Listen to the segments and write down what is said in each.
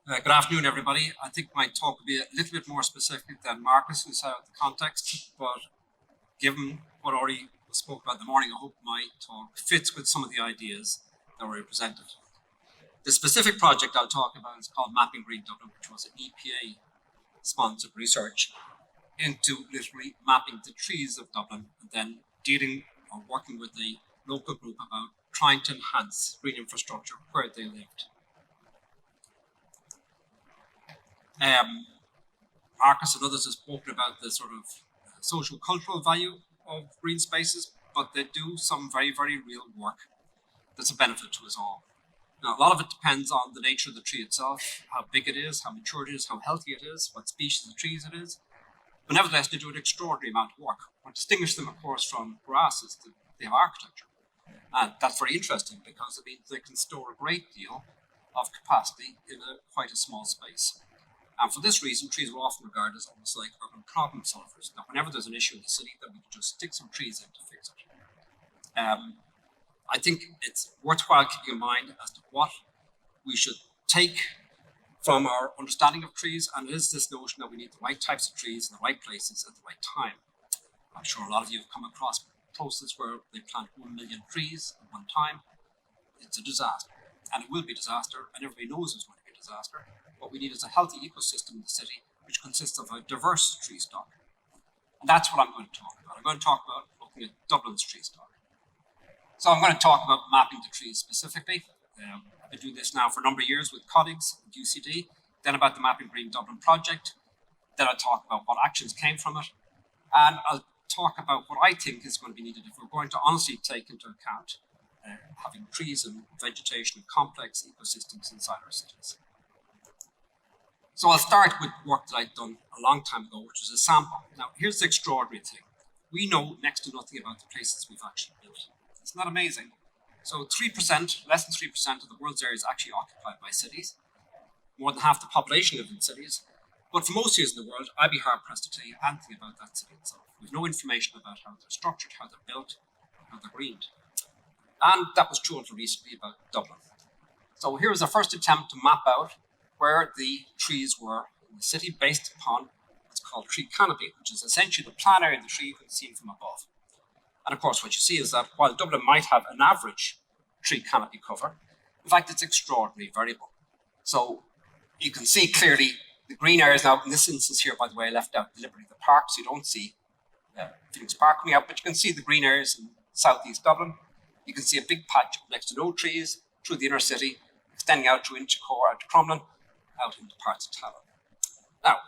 Good afternoon, everybody. I think my talk will be a little bit more specific than Marcus, who set out the context, but given what already was spoke about in the morning, I hope my talk fits with some of the ideas that were presented. The specific project I'll talk about is called Mapping Green Dublin, which was an EPA-sponsored research into literally mapping the trees of Dublin and then dealing or working with the local group about trying to enhance green infrastructure where they lived. Marcus and others have spoken about the sort of social cultural value of green spaces, but they do some very, very real work that's a benefit to us all. Now, a lot of it depends on the nature of the tree itself, how big it is, how mature it is, how healthy it is, what species of trees it is. But nevertheless, they do an extraordinary amount of work. What distinguishes them, of course, from grass is that they have architecture. And that's very interesting because it means they can store a great deal of capacity in quite a small space. And for this reason, trees were often regarded as almost like urban problem solvers. That whenever there's an issue in the city, that we can just stick some trees in to fix it. I think it's worthwhile keeping in mind as to what we should take from our understanding of trees, and it is this notion that we need the right types of trees in the right places at the right time. I'm sure a lot of you have come across process where they plant 1 million trees at one time. It's a disaster, and it will be a disaster, and everybody knows it's going to be a disaster. What we need is a healthy ecosystem in the city, which consists of a diverse tree stock. And that's what I'm going to talk about. I'm going to talk about looking at Dublin's tree stock. So I'm going to talk about mapping the trees specifically. I've been doing this now for a number of years with colleagues at UCD, then about the Mapping Green Dublin project, then I'll talk about what actions came from it, and I'll talk about what I think is going to be needed if we're going to honestly take into account having trees and vegetation and complex ecosystems inside our cities. So I'll start with work that I'd done a long time ago, which was a sample. Now, here's the extraordinary thing. We know next to nothing about the places we've actually built. Isn't that amazing? So 3%, less than 3% of the world's area is actually occupied by cities. More than half the population live in cities. But for most cities in the world, I'd be hard-pressed to tell you anything about that city itself. We've no information about how they're structured, how they're built, how they're greened. And that was true until recently about Dublin. So here was our first attempt to map out where the trees were in the city based upon what's called tree canopy, which is essentially the plan area of the tree when seen from above. And of course, what you see is that while Dublin might have an average tree canopy cover, in fact, it's extraordinarily variable. So you can see clearly the green areas now, in this instance here, by the way, I left out deliberately the park, so you don't see Phoenix Park coming out, but you can see the green areas in southeast Dublin. You can see a big patch next to no trees through the inner city, extending out through Inchicore, out to Crumlin, out into parts of Talon. Now,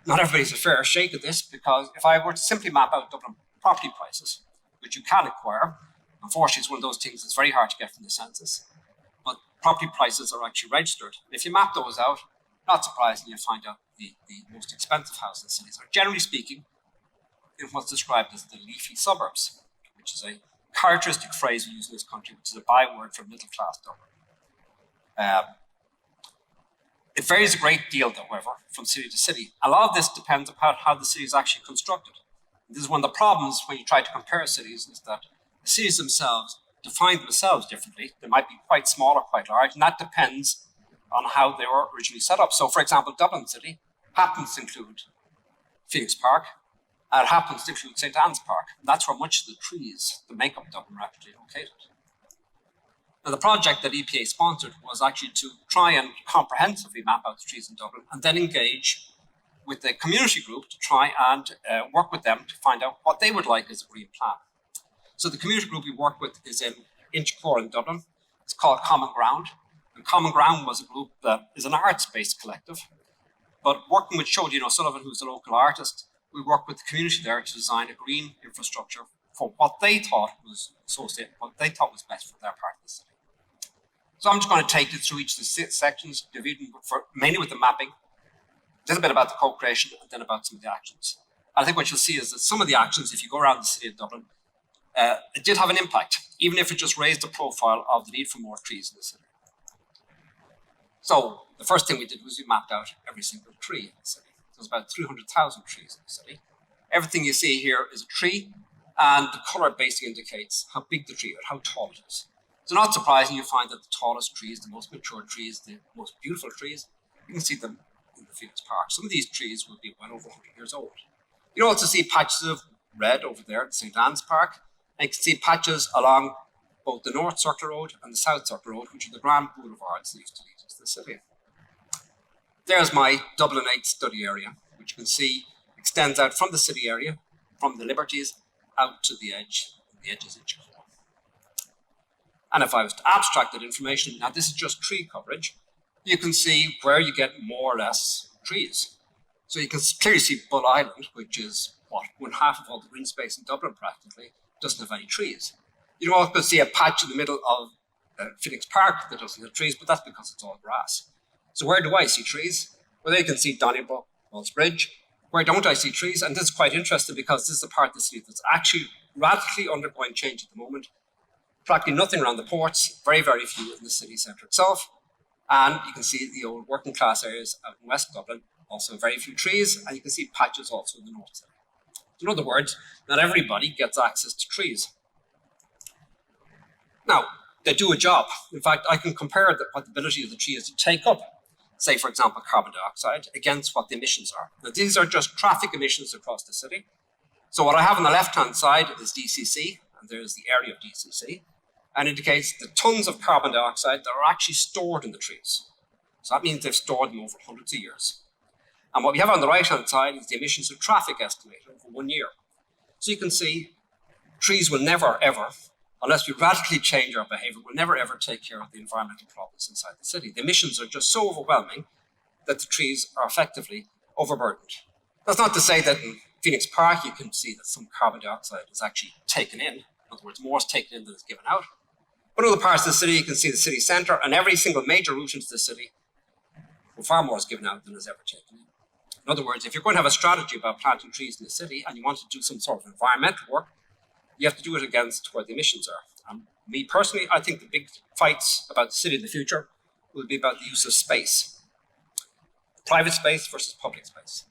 not everybody's a fair shake at this, because if I were to simply map out Dublin property prices, which you can acquire, unfortunately it's one of those things that's very hard to get from the census, but property prices are actually registered. If you map those out, not surprisingly, you find out the most expensive houses in cities are, generally speaking, in what's described as the leafy suburbs, which is a characteristic phrase we use in this country, which is a byword for middle-class Dublin. It varies a great deal, however, from city to city. A lot of this depends upon how the city is actually constructed. This is one of the problems when you try to compare cities, is that the cities themselves define themselves differently. They might be quite small or quite large, and that depends on how they were originally set up. So, for example, Dublin City happens to include Phoenix Park, and it happens to include St. Anne's Park. And that's where much of the trees that make up Dublin are actually located. Now, the project that EPA sponsored was actually to try and comprehensively map out the trees in Dublin and then engage with the community group to try and work with them to find out what they would like as a green plan. So the community group we work with is in Inchicore in Dublin. It's called Common Ground. And Common Ground was a group that is an arts-based collective. But working with Jody O'Sullivan, who's a local artist, we worked with the community there to design a green infrastructure for what they thought was associated, what they thought was best for their part of the city. So I'm just going to take you through each of the sections, mainly with the mapping, a little bit about the co-creation, and then about some of the actions. I think what you'll see is that some of the actions, if you go around the city of Dublin, it did have an impact, even if it just raised the profile of the need for more trees in the city. So the first thing we did was we mapped out every single tree in the city. There's about 300,000 trees in the city. Everything you see here is a tree, and the color basically indicates how big the tree is, how tall it is. So not surprising, you find that the tallest trees, the most mature trees, the most beautiful trees, you can see them in the Phoenix Park. Some of these trees will be well over 100 years old. You also see patches of red over there at St. Anne's Park, and you can see patches along both the North Circular Road and the South Circular Road, which are the grand boulevards that used to lead into the city. There's my Dublin 8 study area, which you can see extends out from the city area, from the Liberties, out to the edges of Chicago. And if I was to abstract that information, now this is just tree coverage, you can see where you get more or less trees. So you can clearly see Bull Island, which is one half of all the green space in Dublin practically, doesn't have any trees. You can also see a patch in the middle of Phoenix Park that doesn't have trees, but that's because it's all grass. So where do I see trees? Well, there you can see Donnybrook, Walls Bridge. Where don't I see trees? And this is quite interesting because this is a part of the city that's actually radically undergoing change at the moment. Practically nothing around the ports, very, very few in the city centre itself. And you can see the old working class areas out in West Dublin, also very few trees, and you can see patches also in the north side. So in other words, not everybody gets access to trees. Now, they do a job. In fact, I can compare what the ability of the tree is to take up, say, for example, carbon dioxide, against what the emissions are. Now, these are just traffic emissions across the city. So what I have on the left-hand side is DCC, and there's the area of DCC, and indicates the tons of carbon dioxide that are actually stored in the trees. So that means they've stored them over hundreds of years. And what we have on the right-hand side is the emissions of traffic estimated over 1 year. So you can see trees will never, ever, unless we radically change our behavior, will never, ever take care of the environmental problems inside the city. The emissions are just so overwhelming that the trees are effectively overburdened. That's not to say that in Phoenix Park, you can see that some carbon dioxide is actually taken in. In other words, more is taken in than is given out. But in other parts of the city, you can see the city centre and every single major route into the city, well, far more is given out than is ever taken in. In other words, if you're going to have a strategy about planting trees in the city and you want to do some sort of environmental work, you have to do it against where the emissions are. And me personally, I think the big fights about the city in the future will be about the use of space. Private space versus public space.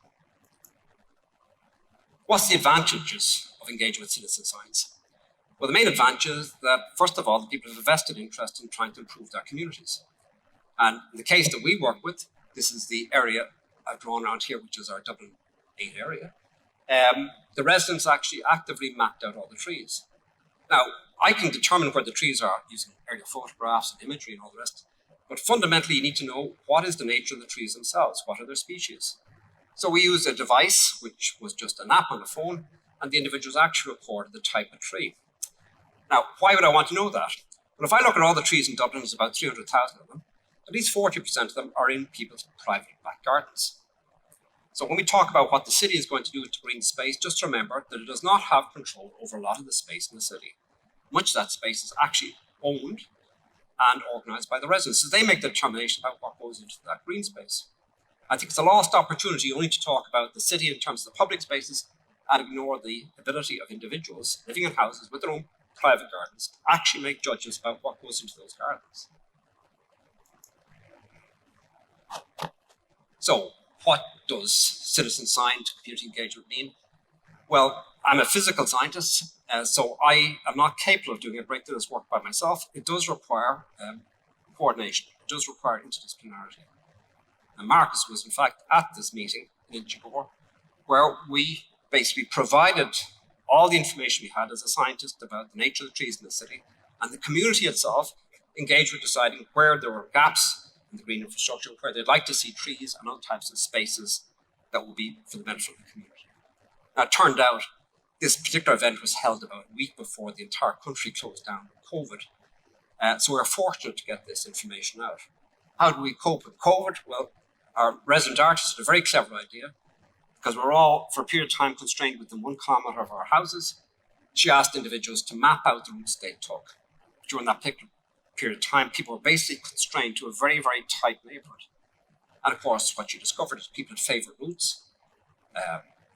What's the advantages of engaging with citizen science? Well, the main advantage is that, first of all, the people have a vested interest in trying to improve their communities. And in the case that we work with, this is the area I've drawn around here, which is our Dublin 8 area. The residents actually actively mapped out all the trees. Now, I can determine where the trees are using aerial photographs and imagery and all the rest. But fundamentally, you need to know what is the nature of the trees themselves, what are their species. So we used a device, which was just an app on the phone, and the individuals actually recorded the type of tree. Now, why would I want to know that? Well, if I look at all the trees in Dublin, there's about 300,000 of them. At least 40% of them are in people's private back gardens. So when we talk about what the city is going to do to green space, just remember that it does not have control over a lot of the space in the city. Much of that space is actually owned and organised by the residents. So they make the determination about what goes into that green space. I think it's a lost opportunity only to talk about the city in terms of the public spaces and ignore the ability of individuals living in houses with their own private gardens to actually make judgments about what goes into those gardens. So, what does citizen science community engagement mean? Well, I'm a physical scientist, so I am not capable of doing a breakthrough this work by myself. It does require coordination. It does require interdisciplinarity. And Marcus was, in fact, at this meeting in Chicago, where we basically provided all the information we had as a scientist about the nature of the trees in the city, and the community itself engaged with deciding where there were gaps in the green infrastructure, where they'd like to see trees and other types of spaces that will be for the benefit of the community. Now, it turned out this particular event was held about a week before the entire country closed down with COVID. So we're fortunate to get this information out. How do we cope with COVID? Well, our resident artist had a very clever idea, because we're all, for a period of time, constrained within 1 kilometre of our houses. She asked individuals to map out the routes they took. During that period of time, people were basically constrained to a very, very tight neighbourhood. And of course, what you discovered is people had favoured routes,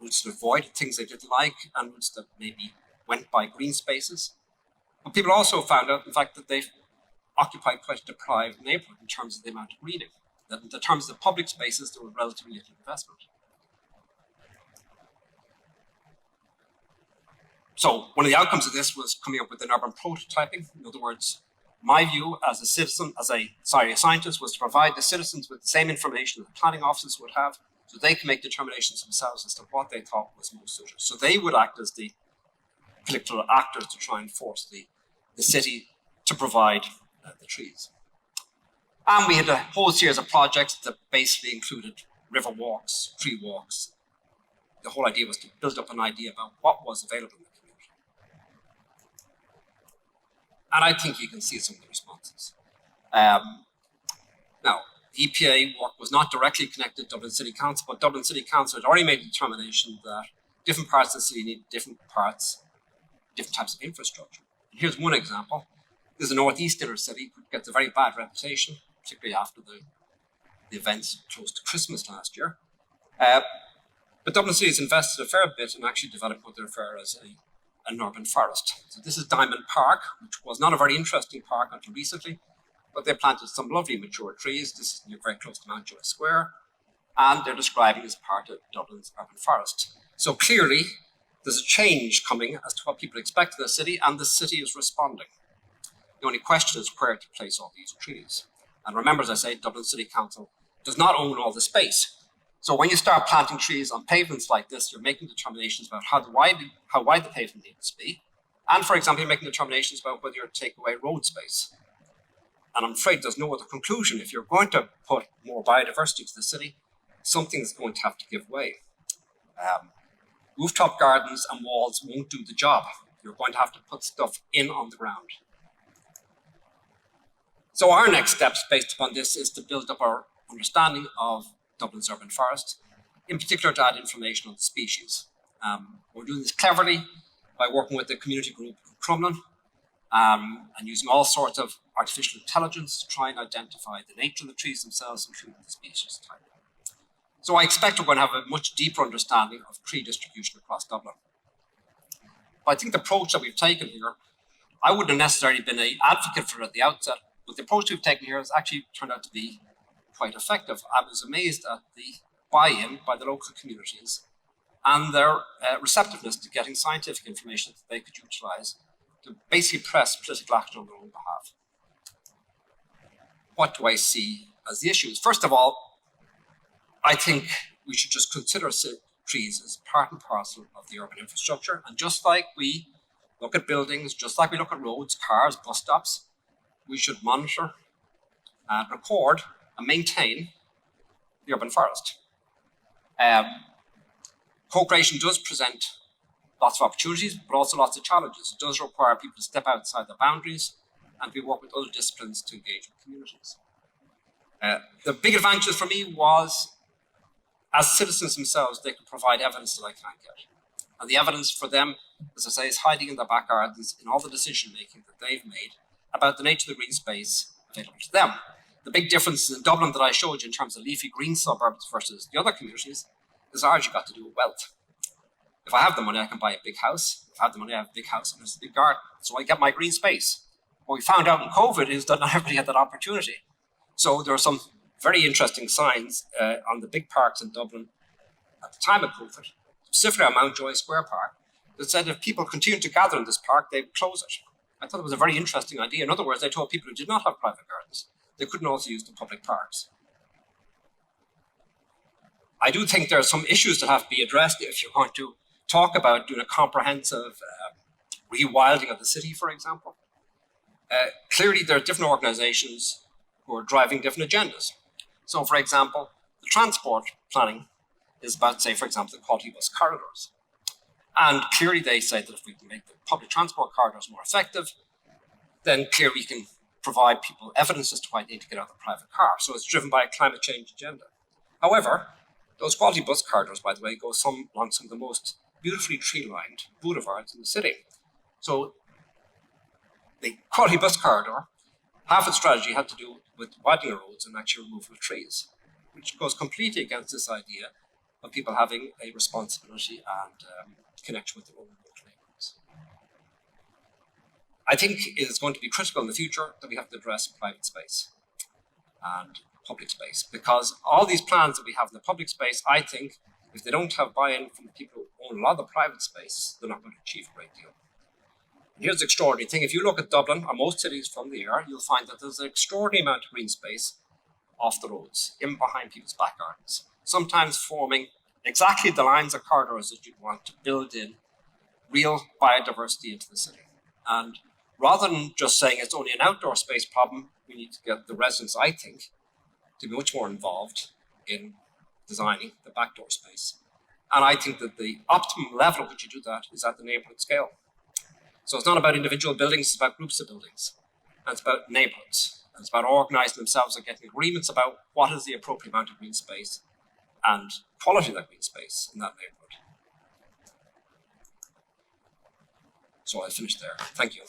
routes that avoided things they didn't like, and routes that maybe went by green spaces. But people also found out, in fact, that they occupied quite a deprived neighbourhood in terms of the amount of greening. That in terms of the public spaces, there was relatively little investment. So one of the outcomes of this was coming up with an urban prototyping. In other words, My view as a citizen, a scientist, was to provide the citizens with the same information that planning officers would have, so they can make determinations themselves as to what they thought was most suited. So they would act as the political actors to try and force the city to provide the trees. And we had a whole series of projects that basically included river walks, tree walks. The whole idea was to build up an idea about what was available in the community. And I think you can see some of the responses. Now, the EPA work was not directly connected to Dublin City Council, but Dublin City Council had already made the determination that different parts of the city need different types of infrastructure. And here's one example. There's a northeast inner city, which gets a very bad reputation, particularly after the events close to Christmas last year. But Dublin City has invested a fair bit in actually developing what they refer as an urban forest. So this is Diamond Park, which was not a very interesting park until recently, but they planted some lovely mature trees. This is very close to Mountjoy Square, and they're describing as part of Dublin's urban forest. So clearly, there's a change coming as to what people expect of the city, and the city is responding. The only question is where to place all these trees. And remember, as I say, Dublin City Council does not own all the space. So when you start planting trees on pavements like this, you're making determinations about how wide the pavement needs to be. And for example, you're making determinations about whether you're to take away road space. And I'm afraid there's no other conclusion. If you're going to put more biodiversity to the city, something's going to have to give way. Rooftop gardens and walls won't do the job. You're going to have to put stuff in on the ground. So our next steps based upon this is to build up our understanding of Dublin's urban forest, in particular to add information on the species. We're doing this cleverly by working with the community group in Crumlin and using all sorts of artificial intelligence to try and identify the nature of the trees themselves, including the species type. So I expect we're going to have a much deeper understanding of tree distribution across Dublin. But I think the approach that we've taken here, I wouldn't have necessarily been an advocate for it at the outset, but the approach we've taken here has actually turned out to be quite effective. I was amazed at the buy-in by the local communities and their receptiveness to getting scientific information that they could utilise to basically press political action on their own behalf. What do I see as the issues? First of all, I think we should just consider trees as part and parcel of the urban infrastructure. And just like we look at buildings, just like we look at roads, cars, bus stops, we should monitor and record and maintain the urban forest. Co-creation does present lots of opportunities, but also lots of challenges. It does require people to step outside their boundaries and we work with other disciplines to engage with communities. The big advantages for me was, as citizens themselves, they could provide evidence that I can't get. And the evidence for them, as I say, is hiding in their back gardens in all the decision-making that they've made about the nature of the green space available to them. The big differences in Dublin that I showed you in terms of leafy green suburbs versus the other communities is largely got to do with wealth. If I have the money, I can buy a big house. If I have the money, I have a big house and there's a big garden. So I get my green space. What we found out in COVID is that not everybody had that opportunity. So there are some very interesting signs on the big parks in Dublin at the time of COVID, specifically on Mountjoy Square Park, that said if people continued to gather in this park, they'd close it. I thought it was a very interesting idea. In other words, they told people who did not have private gardens, they couldn't also use the public parks. I do think there are some issues that have to be addressed if you're going to talk about doing a comprehensive rewilding of the city, for example. Clearly, there are different organisations who are driving different agendas. So, for example, the transport planning is about, say, for example, the quality bus corridors. And clearly they say that if we can make the public transport corridors more effective, then clearly we can provide people evidence as to why they need to get out of the private car. So it's driven by a climate change agenda. However, those quality bus corridors, by the way, go along some of the most beautifully tree-lined boulevards in the city. So the quality bus corridor, half its strategy had to do with widening roads and actually removal of trees, which goes completely against this idea of people having a responsibility and connection with their own local neighbourhoods. I think it is going to be critical in the future that we have to address private space and public space, because all these plans that we have in the public space, I think, if they don't have buy-in from the people who own a lot of the private space, they're not going to achieve a great deal. And here's the extraordinary thing. If you look at Dublin, or most cities from the air, you'll find that there's an extraordinary amount of green space off the roads, in behind people's back gardens, sometimes forming exactly the lines of corridors that you'd want to build in real biodiversity into the city. And rather than just saying it's only an outdoor space problem, we need to get the residents, I think, to be much more involved in designing the backdoor space. And I think that the optimum level at which you do that is at the neighbourhood scale. So it's not about individual buildings, it's about groups of buildings. And it's about neighbourhoods. And it's about organising themselves and getting agreements about what is the appropriate amount of green space and quality of that green space in that neighbourhood. So I'll finish there. Thank you.